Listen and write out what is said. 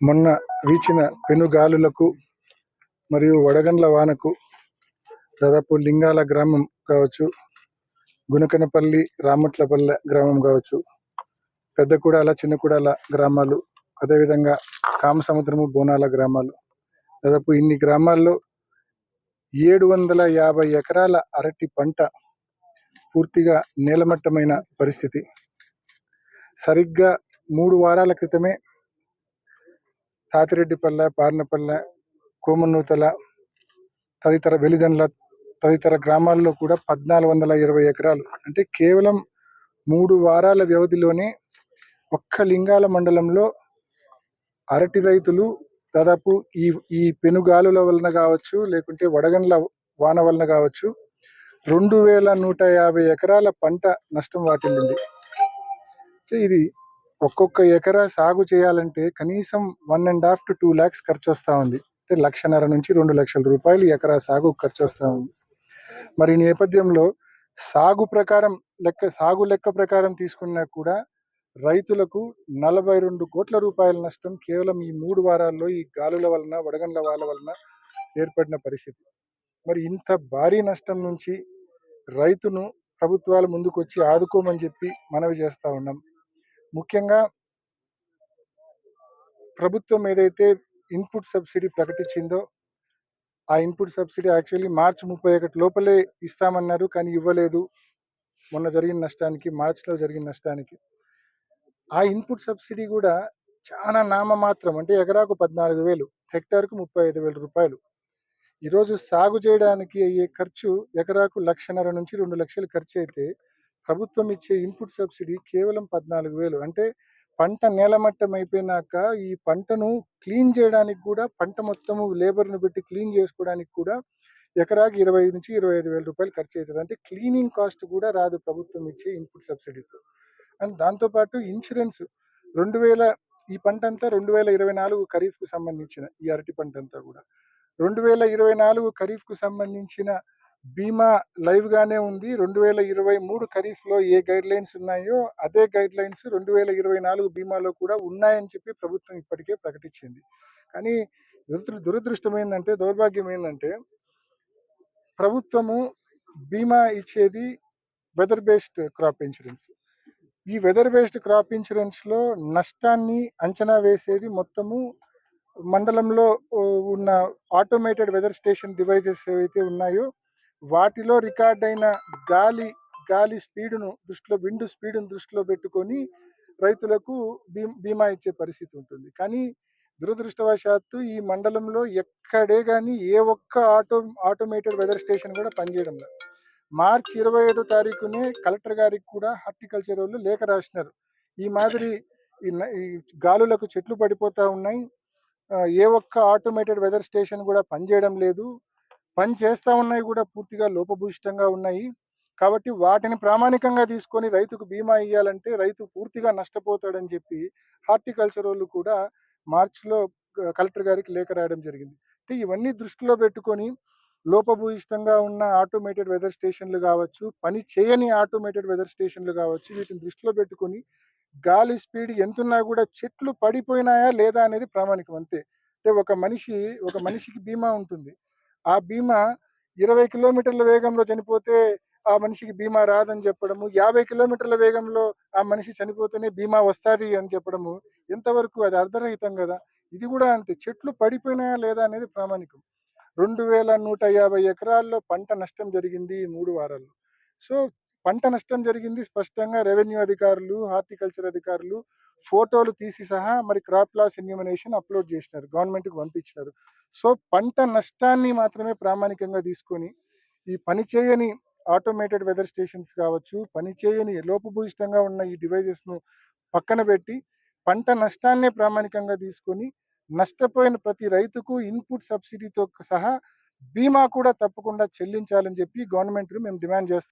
మొన్న వీచిన పెనుగాలులకు మరియు వడగండ్ల వానకు దాదాపు లింగాల గ్రామం కావచ్చు, గుణకనపల్లి రామట్లపల్లె గ్రామం కావచ్చు, పెద్దకూడాల చిన్నకూడాల గ్రామాలు, అదేవిధంగా కామసముద్రము బోనాల గ్రామాలు, దాదాపు ఇన్ని గ్రామాల్లో 750 ఎకరాల అరటి పంట పూర్తిగా నేలమట్టమైన పరిస్థితి. సరిగ్గా 3 వారాల క్రితమే తాతిరెడ్డిపల్లె, పార్నపల్లె, కోమన్నూతల తదితర వెలిదండ్ల తదితర గ్రామాల్లో కూడా 1420 ఎకరాలు, అంటే కేవలం 3 వారాల వ్యవధిలోనే ఒక్క లింగాల మండలంలో అరటి రైతులు దాదాపు ఈ పెనుగాలుల వలన కావచ్చు, లేకుంటే వడగండ్ల వాన వలన కావచ్చు, 2150 ఎకరాల పంట నష్టం వాటిల్లింది. ఇది ఒక్కొక్క ఎకరా సాగు చేయాలంటే కనీసం 1.5 to 2 lakhs ఖర్చు వస్తూ ఉంది. అంటే 1,50,000 నుంచి 2 లక్షల రూపాయలు ఎకరా సాగు ఖర్చు వస్తూ ఉంది. మరి ఈ నేపథ్యంలో సాగు లెక్క ప్రకారం తీసుకున్నా కూడా రైతులకు 42 కోట్ల రూపాయల నష్టం కేవలం ఈ 3 వారాల్లో ఈ గాలుల వలన, వడగండ్ల వాన వలన ఏర్పడిన పరిస్థితి. మరి ఇంత భారీ నష్టం నుంచి రైతును ప్రభుత్వాలు ముందుకు వచ్చి ఆదుకోమని చెప్పి మనవి చేస్తూ ఉన్నాం. ముఖ్యంగా ప్రభుత్వం ఏదైతే ఇన్పుట్ సబ్సిడీ ప్రకటించిందో ఆ ఇన్పుట్ సబ్సిడీ యాక్చువల్లీ మార్చి 31 లోపలే ఇస్తామన్నారు, కానీ ఇవ్వలేదు. మొన్న జరిగిన నష్టానికి, మార్చిలో జరిగిన నష్టానికి ఆ ఇన్పుట్ సబ్సిడీ కూడా చాలా నామమాత్రం, అంటే ఎకరాకు 14,000, హెక్టార్కు 35,000 రూపాయలు. ఈరోజు సాగు చేయడానికి అయ్యే ఖర్చు ఎకరాకు 1,50,000 నుంచి 2 లక్షలు ఖర్చు అయితే ప్రభుత్వం ఇచ్చే ఇన్పుట్ సబ్సిడీ కేవలం 14,000. అంటే పంట నేలమట్టం అయిపోయినాక ఈ పంటను క్లీన్ చేయడానికి కూడా, పంట మొత్తము లేబర్ను పెట్టి క్లీన్ చేసుకోవడానికి కూడా ఎకరాకి 20 నుంచి 25,000 రూపాయలు ఖర్చు అవుతుంది. అంటే క్లీనింగ్ కాస్ట్ కూడా రాదు ప్రభుత్వం ఇచ్చే ఇన్పుట్ సబ్సిడీతో. అండ్ దాంతోపాటు ఇన్సూరెన్స్ 2000, ఈ పంట అంతా 2024 ఖరీఫ్కు సంబంధించిన ఈ అరటి పంట అంతా కూడా 2024 ఖరీఫ్కు సంబంధించిన బీమా లైవ్ గానే ఉంది. 2023 ఖరీఫ్లో ఏ గైడ్ లైన్స్ ఉన్నాయో అదే గైడ్ లైన్స్ 2024 బీమాలో కూడా ఉన్నాయని చెప్పి ప్రభుత్వం ఇప్పటికే ప్రకటించింది. కానీ దురదృష్టం ఏంటంటే, దౌర్భాగ్యం ఏంటంటే, ప్రభుత్వము బీమా ఇచ్చేది వెదర్ బేస్డ్ క్రాప్ ఇన్సూరెన్స్. ఈ వెదర్ బేస్డ్ క్రాప్ ఇన్సూరెన్స్లో నష్టాన్ని అంచనా వేసేది మొత్తము మండలంలో ఉన్న ఆటోమేటెడ్ వెదర్ స్టేషన్ డివైజెస్ ఏవైతే ఉన్నాయో వాటిలో రికార్డ్ అయిన గాలి స్పీడును దృష్టిలో, విండ్ స్పీడును దృష్టిలో పెట్టుకొని రైతులకు బీమా ఇచ్చే పరిస్థితి ఉంటుంది. కానీ దురదృష్టవశాత్తు ఈ మండలంలో ఎక్కడే కానీ ఏ ఒక్క ఆటోమేటెడ్ వెదర్ స్టేషన్ కూడా పనిచేయడం లేదు. మార్చి 25వ తారీఖునే కలెక్టర్ గారికి కూడా హార్టికల్చర్ వాళ్ళు లేఖ రాసినారు. ఈ మాదిరి ఈ గాలులకు చెట్లు పడిపోతూ ఉన్నాయి, ఏ ఒక్క ఆటోమేటెడ్ వెదర్ స్టేషన్ కూడా పనిచేయడం లేదు, పని చేస్తూ ఉన్నాయి కూడా పూర్తిగా లోపభూయిష్టంగా ఉన్నాయి. కాబట్టి వాటిని ప్రామాణికంగా తీసుకొని రైతుకు బీమా ఇవ్వాలంటే రైతు పూర్తిగా నష్టపోతాడని చెప్పి హార్టికల్చర్ వాళ్ళు కూడా మార్చిలో కలెక్టర్ గారికి లేఖ రాయడం జరిగింది. అంటే ఇవన్నీ దృష్టిలో పెట్టుకొని లోపభూయిష్టంగా ఉన్న ఆటోమేటెడ్ వెదర్ స్టేషన్లు కావచ్చు, పని చేయని ఆటోమేటెడ్ వెదర్ స్టేషన్లు కావచ్చు, వీటిని దృష్టిలో పెట్టుకొని గాలి స్పీడ్ ఎంతున్నా కూడా చెట్లు పడిపోయినాయా లేదా అనేది ప్రామాణికం అంతే. అంటే ఒక మనిషికి బీమా ఉంటుంది. ఆ బీమా 20 కిలోమీటర్ల వేగంలో చనిపోతే ఆ మనిషికి బీమా రాదని చెప్పడము, 50 కిలోమీటర్ల వేగంలో ఆ మనిషి చనిపోతేనే బీమా వస్తుంది అని చెప్పడము ఎంతవరకు అది అర్ధరహితం కదా. ఇది కూడా అంతే, చెట్లు పడిపోయినాయా లేదా అనేది ప్రామాణికం. 2150 ఎకరాల్లో పంట నష్టం జరిగింది ఈ 3 వారాల్లో. సో పంట నష్టం జరిగింది స్పష్టంగా రెవెన్యూ అధికారులు, హార్టికల్చర్ అధికారులు ఫోటోలు తీసి సహా మరి క్రాప్ లాస్ ఎన్యూమినేషన్ అప్లోడ్ చేసినారు, గవర్నమెంట్కి పంపించినారు. సో పంట నష్టాన్ని మాత్రమే ప్రామాణికంగా తీసుకొని ఈ పని చేయని ఆటోమేటెడ్ వెదర్ స్టేషన్స్ కావచ్చు, పని చేయని లోపభూయిష్టంగా ఉన్న ఈ డివైజెస్ను పక్కన పెట్టి పంట నష్టాన్నే ప్రామాణికంగా తీసుకొని నష్టపోయిన ప్రతి రైతుకు ఇన్పుట్ సబ్సిడీతో సహా బీమా కూడా తప్పకుండా చెల్లించాలని చెప్పి గవర్నమెంట్ మేము డిమాండ్ చేస్తాం.